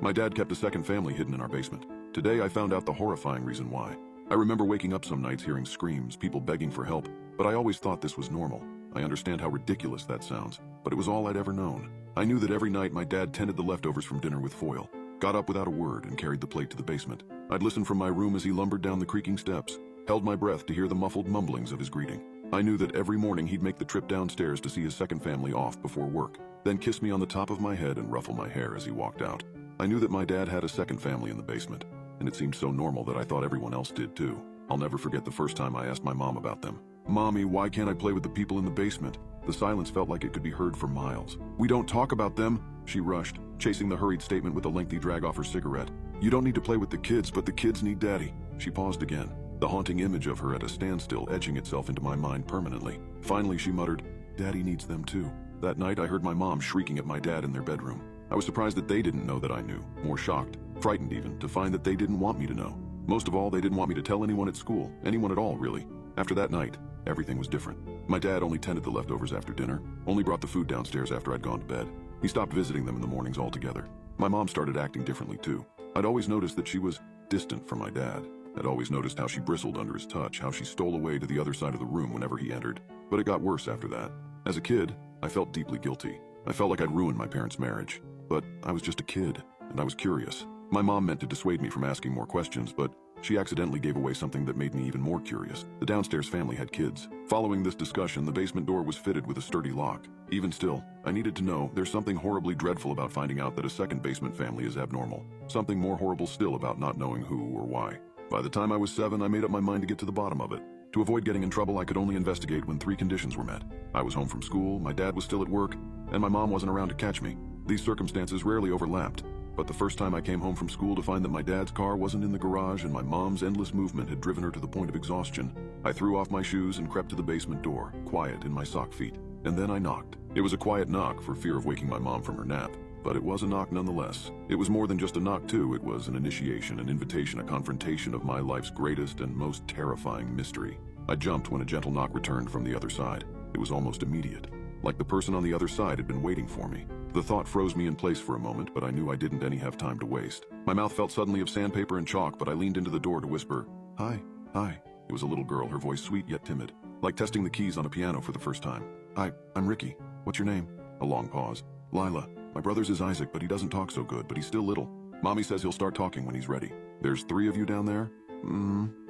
My dad kept a second family hidden in our basement. Today I found out the horrifying reason why. I remember waking up some nights hearing screams, people begging for help, but I always thought this was normal. I understand how ridiculous that sounds, but it was all I'd ever known. I knew that every night my dad tended the leftovers from dinner with foil, got up without a word, and carried the plate to the basement. I'd listen from my room as he lumbered down the creaking steps, held my breath to hear the muffled mumblings of his greeting. I knew that every morning he'd make the trip downstairs to see his second family off before work, then kiss me on the top of my head and ruffle my hair as he walked out. I knew that my dad had a second family in the basement, and it seemed so normal that I thought everyone else did too. I'll never forget the first time I asked my mom about them. "Mommy, why can't I play with the people in the basement?" The silence felt like it could be heard for miles. "We don't talk about them," she rushed, chasing the hurried statement with a lengthy drag off her cigarette. "You don't need to play with the kids, but the kids need Daddy." She paused again, the haunting image of her at a standstill etching itself into my mind permanently. Finally, she muttered, "Daddy needs them too." That night, I heard my mom shrieking at my dad in their bedroom. I was surprised that they didn't know that I knew, more shocked, frightened even, to find that they didn't want me to know. Most of all, they didn't want me to tell anyone at school, anyone at all, really. After that night, everything was different. My dad only tended the leftovers after dinner, only brought the food downstairs after I'd gone to bed. He stopped visiting them in the mornings altogether. My mom started acting differently too. I'd always noticed that she was distant from my dad. I'd always noticed how she bristled under his touch, how she stole away to the other side of the room whenever he entered. But it got worse after that. As a kid, I felt deeply guilty. I felt like I'd ruined my parents' marriage. But I was just a kid, and I was curious. My mom meant to dissuade me from asking more questions, but she accidentally gave away something that made me even more curious. The downstairs family had kids. Following this discussion, the basement door was fitted with a sturdy lock. Even still, I needed to know there's something horribly dreadful about finding out that a second basement family is abnormal. Something more horrible still about not knowing who or why. By the time I was 7, I made up my mind to get to the bottom of it. To avoid getting in trouble, I could only investigate when 3 conditions were met. I was home from school, my dad was still at work, and my mom wasn't around to catch me. These circumstances rarely overlapped. But the first time I came home from school to find that my dad's car wasn't in the garage and my mom's endless movement had driven her to the point of exhaustion, I threw off my shoes and crept to the basement door, quiet in my sock feet. And then I knocked. It was a quiet knock for fear of waking my mom from her nap. But it was a knock nonetheless. It was more than just a knock too. It was an initiation, an invitation, a confrontation of my life's greatest and most terrifying mystery. I jumped when a gentle knock returned from the other side. It was almost immediate. Like the person on the other side had been waiting for me. The thought froze me in place for a moment, but I knew I didn't have time to waste. My mouth felt suddenly of sandpaper and chalk, but I leaned into the door to whisper, "Hi, hi." It was a little girl, her voice sweet yet timid, like testing the keys on a piano for the first time. I'm Ricky. What's your name?" A long pause. "Lila. My brother's is Isaac, but he doesn't talk so good, but he's still little. Mommy says he'll start talking when he's ready." "There's 3 of you down there?"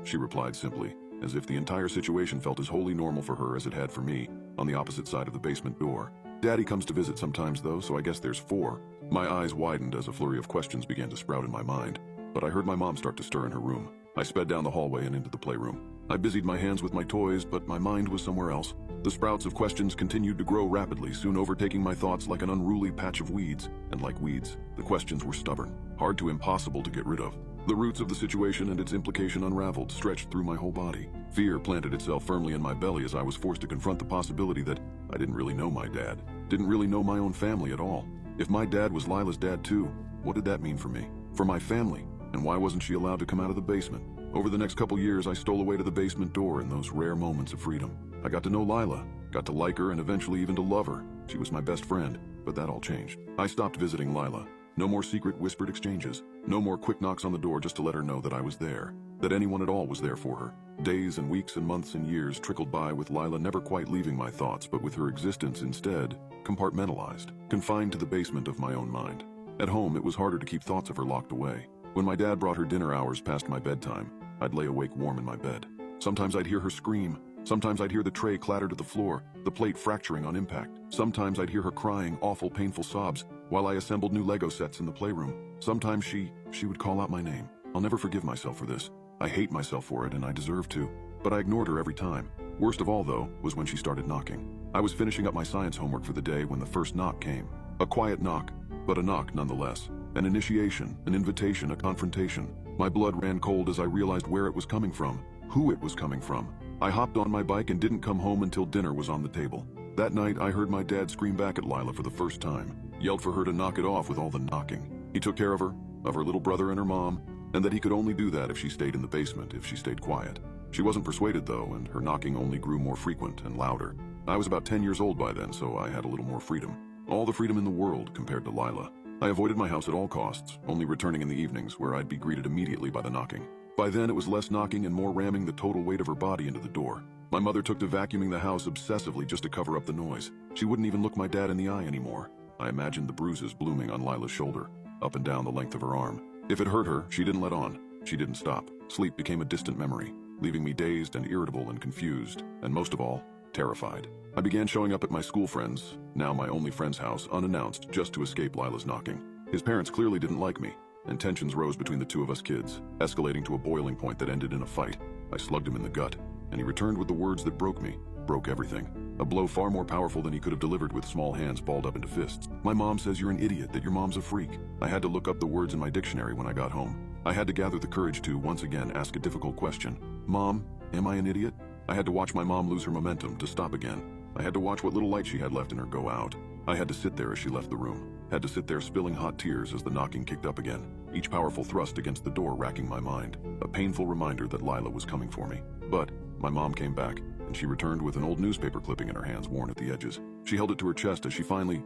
She replied simply, as if the entire situation felt as wholly normal for her as it had for me, on the opposite side of the basement door. "Daddy comes to visit sometimes though, so I guess there's 4. My eyes widened as a flurry of questions began to sprout in my mind, but I heard my mom start to stir in her room. I sped down the hallway and into the playroom. I busied my hands with my toys, but my mind was somewhere else. The sprouts of questions continued to grow rapidly, soon overtaking my thoughts like an unruly patch of weeds. And like weeds, the questions were stubborn, hard to impossible to get rid of. The roots of the situation and its implication unraveled, stretched through my whole body. Fear planted itself firmly in my belly as I was forced to confront the possibility that I didn't really know my dad, didn't really know my own family at all. If my dad was Lila's dad too, what did that mean for me? For my family? And why wasn't she allowed to come out of the basement? Over the next couple years, I stole away to the basement door in those rare moments of freedom. I got to know Lila, got to like her and eventually even to love her. She was my best friend, but that all changed. I stopped visiting Lila. No more secret whispered exchanges. No more quick knocks on the door just to let her know that I was there, that anyone at all was there for her. Days and weeks and months and years trickled by with Lila never quite leaving my thoughts, but with her existence instead compartmentalized, confined to the basement of my own mind. At home, it was harder to keep thoughts of her locked away. When my dad brought her dinner hours past my bedtime, I'd lay awake warm in my bed. Sometimes I'd hear her scream. Sometimes I'd hear the tray clatter to the floor, the plate fracturing on impact. Sometimes I'd hear her crying awful, painful sobs while I assembled new Lego sets in the playroom. Sometimes she would call out my name. I'll never forgive myself for this. I hate myself for it, and I deserve to. But I ignored her every time. Worst of all, though, was when she started knocking. I was finishing up my science homework for the day when the first knock came. A quiet knock, but a knock nonetheless. An initiation, an invitation, a confrontation. My blood ran cold as I realized where it was coming from, who it was coming from. I hopped on my bike and didn't come home until dinner was on the table. That night, I heard my dad scream back at Lila for the first time, yelled for her to knock it off with all the knocking. He took care of her little brother and her mom, and that he could only do that if she stayed in the basement, if she stayed quiet. She wasn't persuaded though, and her knocking only grew more frequent and louder. I was about 10 years old by then, so I had a little more freedom. All the freedom in the world compared to Lila. I avoided my house at all costs, only returning in the evenings where I'd be greeted immediately by the knocking. By then, it was less knocking and more ramming the total weight of her body into the door. My mother took to vacuuming the house obsessively just to cover up the noise. She wouldn't even look my dad in the eye anymore. I imagined the bruises blooming on Lila's shoulder, up and down the length of her arm. If it hurt her, she didn't let on. She didn't stop. Sleep became a distant memory, leaving me dazed and irritable and confused, and most of all, terrified. I began showing up at my school friend's, now my only friend's house, unannounced just to escape Lila's knocking. His parents clearly didn't like me, and tensions rose between the two of us kids, escalating to a boiling point that ended in a fight. I slugged him in the gut, and he returned with the words that broke me, broke everything. A blow far more powerful than he could have delivered with small hands balled up into fists. My mom says you're an idiot, that your mom's a freak. I had to look up the words in my dictionary when I got home. I had to gather the courage to, once again, ask a difficult question. Mom, am I an idiot? I had to watch my mom lose her momentum, to stop again. I had to watch what little light she had left in her go out. I had to sit there as she left the room. Had to sit there spilling hot tears as the knocking kicked up again. Each powerful thrust against the door racking my mind. A painful reminder that Lila was coming for me. But my mom came back, and she returned with an old newspaper clipping in her hands, worn at the edges. She held it to her chest as she finally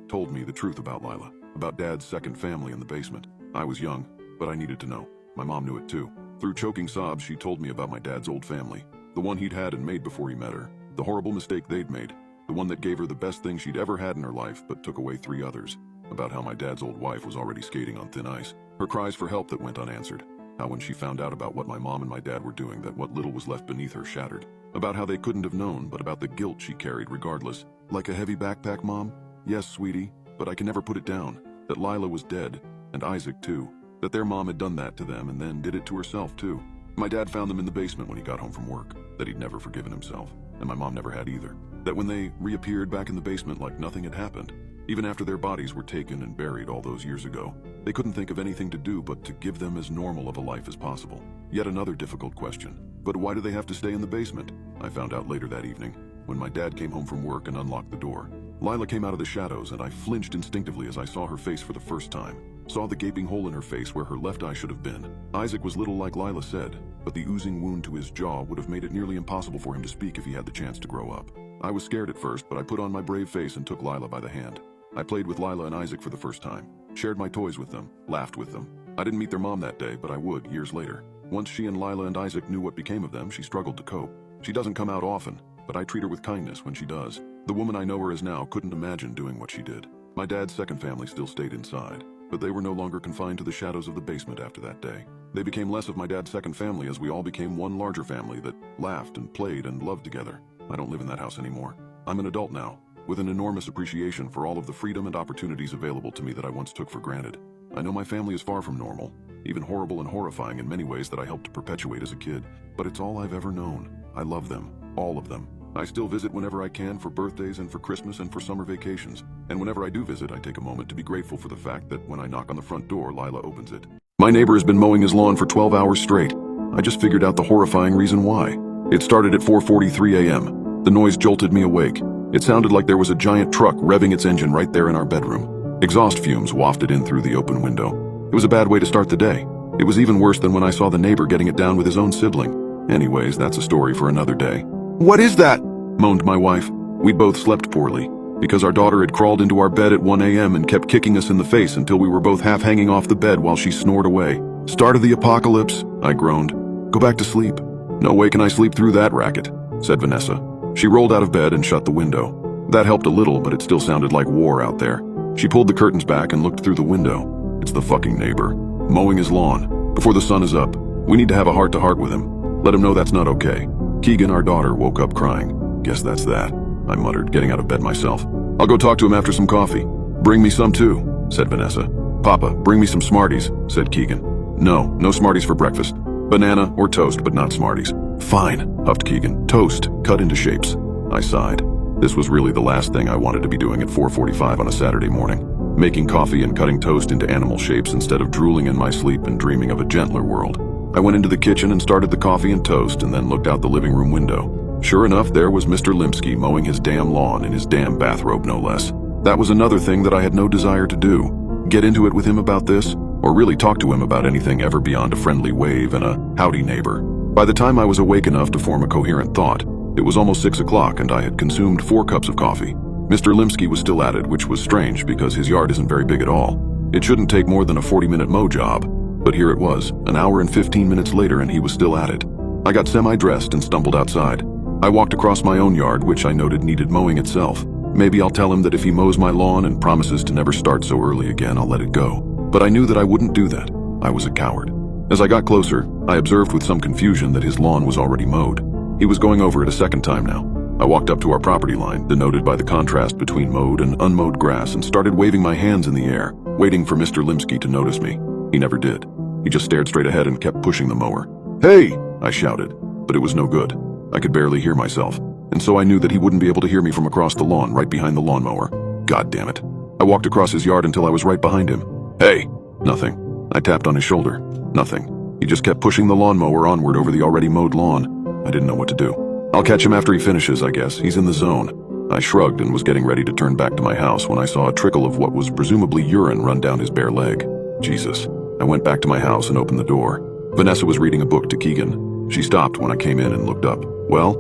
told me the truth about Lila, about Dad's second family in the basement. I was young, but I needed to know. My mom knew it too. Through choking sobs, she told me about my dad's old family, the one he'd had and made before he met her, the horrible mistake they'd made, the one that gave her the best thing she'd ever had in her life but took away 3 others, about how my dad's old wife was already skating on thin ice, her cries for help that went unanswered, how when she found out about what my mom and my dad were doing, that what little was left beneath her shattered, about how they couldn't have known, but about the guilt she carried regardless. Like a heavy backpack, Mom? Yes, sweetie, but I can never put it down, that Lila was dead, and Isaac too, that their mom had done that to them and then did it to herself too. My dad found them in the basement when he got home from work, that he'd never forgiven himself, and my mom never had either. That when they reappeared back in the basement like nothing had happened, even after their bodies were taken and buried all those years ago, they couldn't think of anything to do but to give them as normal of a life as possible. Yet another difficult question. But why do they have to stay in the basement? I found out later that evening, when my dad came home from work and unlocked the door. Lila came out of the shadows, and I flinched instinctively as I saw her face for the first time. Saw the gaping hole in her face where her left eye should have been. Isaac was little like Lila said, but the oozing wound to his jaw would have made it nearly impossible for him to speak if he had the chance to grow up. I was scared at first, but I put on my brave face and took Lila by the hand. I played with Lila and Isaac for the first time, shared my toys with them, laughed with them. I didn't meet their mom that day, but I would years later. Once she and Lila and Isaac knew what became of them, she struggled to cope. She doesn't come out often, but I treat her with kindness when she does. The woman I know her as now couldn't imagine doing what she did. My dad's second family still stayed inside, but they were no longer confined to the shadows of the basement after that day. They became less of my dad's second family as we all became one larger family that laughed and played and loved together. I don't live in that house anymore. I'm an adult now, with an enormous appreciation for all of the freedom and opportunities available to me that I once took for granted. I know my family is far from normal, even horrible and horrifying in many ways that I helped to perpetuate as a kid, but it's all I've ever known. I love them, all of them. I still visit whenever I can for birthdays and for Christmas and for summer vacations. And whenever I do visit, I take a moment to be grateful for the fact that when I knock on the front door, Lila opens it. My neighbor has been mowing his lawn for 12 hours straight. I just figured out the horrifying reason why. It started at 4:43 a.m. The noise jolted me awake. It sounded like there was a giant truck revving its engine right there in our bedroom. Exhaust fumes wafted in through the open window. It was a bad way to start the day. It was even worse than when I saw the neighbor getting it down with his own sibling. Anyways, that's a story for another day. "What is that?" moaned my wife. We'd both slept poorly, because our daughter had crawled into our bed at 1 a.m. and kept kicking us in the face until we were both half hanging off the bed while she snored away. "Start of the apocalypse," I groaned. "Go back to sleep." "No way can I sleep through that racket," said Vanessa. She rolled out of bed and shut the window. That helped a little, but it still sounded like war out there. She pulled the curtains back and looked through the window. "It's the fucking neighbor, mowing his lawn, before the sun is up. We need to have a heart-to-heart with him. Let him know that's not okay." Keegan, our daughter, woke up crying. "Guess that's that," I muttered, getting out of bed myself. "I'll go talk to him after some coffee." "Bring me some too," said Vanessa. "Papa, bring me some Smarties," said Keegan. No Smarties for breakfast. Banana or toast, but not Smarties." "Fine," huffed Keegan. "Toast, cut into shapes." I sighed. This was really the last thing I wanted to be doing at 4:45 on a Saturday morning. Making coffee and cutting toast into animal shapes instead of drooling in my sleep and dreaming of a gentler world. I went into the kitchen and started the coffee and toast and then looked out the living room window. Sure enough, there was Mr. Limsky mowing his damn lawn in his damn bathrobe, no less. That was another thing that I had no desire to do. Get into it with him about this, or really talk to him about anything ever beyond a friendly wave and a howdy neighbor. By the time I was awake enough to form a coherent thought, it was almost 6 o'clock and I had consumed 4 cups of coffee. Mr. Limsky was still at it, which was strange because his yard isn't very big at all. It shouldn't take more than a 40-minute mow job. But here it was, an hour and 15 minutes later, and he was still at it. I got semi-dressed and stumbled outside. I walked across my own yard, which I noted needed mowing itself. Maybe I'll tell him that if he mows my lawn and promises to never start so early again, I'll let it go. But I knew that I wouldn't do that. I was a coward. As I got closer, I observed with some confusion that his lawn was already mowed. He was going over it a second time now. I walked up to our property line, denoted by the contrast between mowed and unmowed grass, and started waving my hands in the air, waiting for Mr. Limsky to notice me. He never did. He just stared straight ahead and kept pushing the mower. "Hey!" I shouted, but it was no good. I could barely hear myself, and so I knew that he wouldn't be able to hear me from across the lawn right behind the lawnmower. God damn it. I walked across his yard until I was right behind him. "Hey!" Nothing. I tapped on his shoulder. Nothing. He just kept pushing the lawnmower onward over the already mowed lawn. I didn't know what to do. "I'll catch him after he finishes, I guess. He's in the zone." I shrugged and was getting ready to turn back to my house when I saw a trickle of what was presumably urine run down his bare leg. Jesus. I went back to my house and opened the door. Vanessa was reading a book to Keegan. She stopped when I came in and looked up. "Well,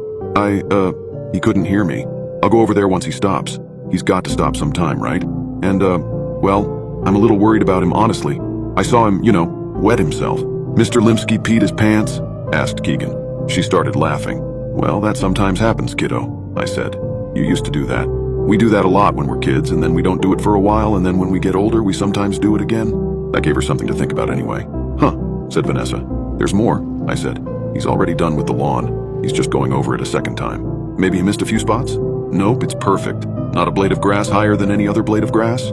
he couldn't hear me. I'll go over there once he stops. He's got to stop sometime, right? And, well, I'm a little worried about him, honestly. I saw him, wet himself." "Mr. Limsky peed his pants?" asked Keegan. She started laughing. "Well, that sometimes happens, kiddo," I said. "You used to do that. We do that a lot when we're kids, and then we don't do it for a while, and then when we get older, we sometimes do it again." That gave her something to think about anyway. "Huh," said Vanessa. "There's more," I said. "He's already done with the lawn. He's just going over it a second time. Maybe he missed a few spots?" "Nope, it's perfect. Not a blade of grass higher than any other blade of grass?"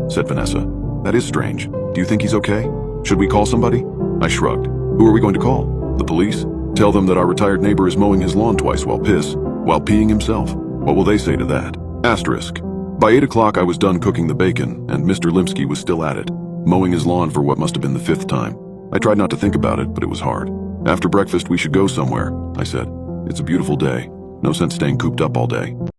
Said Vanessa. "That is strange. Do you think he's okay? Should we call somebody?" I shrugged. "Who are we going to call? The police? Tell them that our retired neighbor is mowing his lawn twice while peeing himself. What will they say to that?" Asterisk. By 8 o'clock I was done cooking the bacon, and Mr. Limsky was still at it, mowing his lawn for what must have been the 5th time. I tried not to think about it, but it was hard. "After breakfast we should go somewhere," I said. "It's a beautiful day. No sense staying cooped up all day."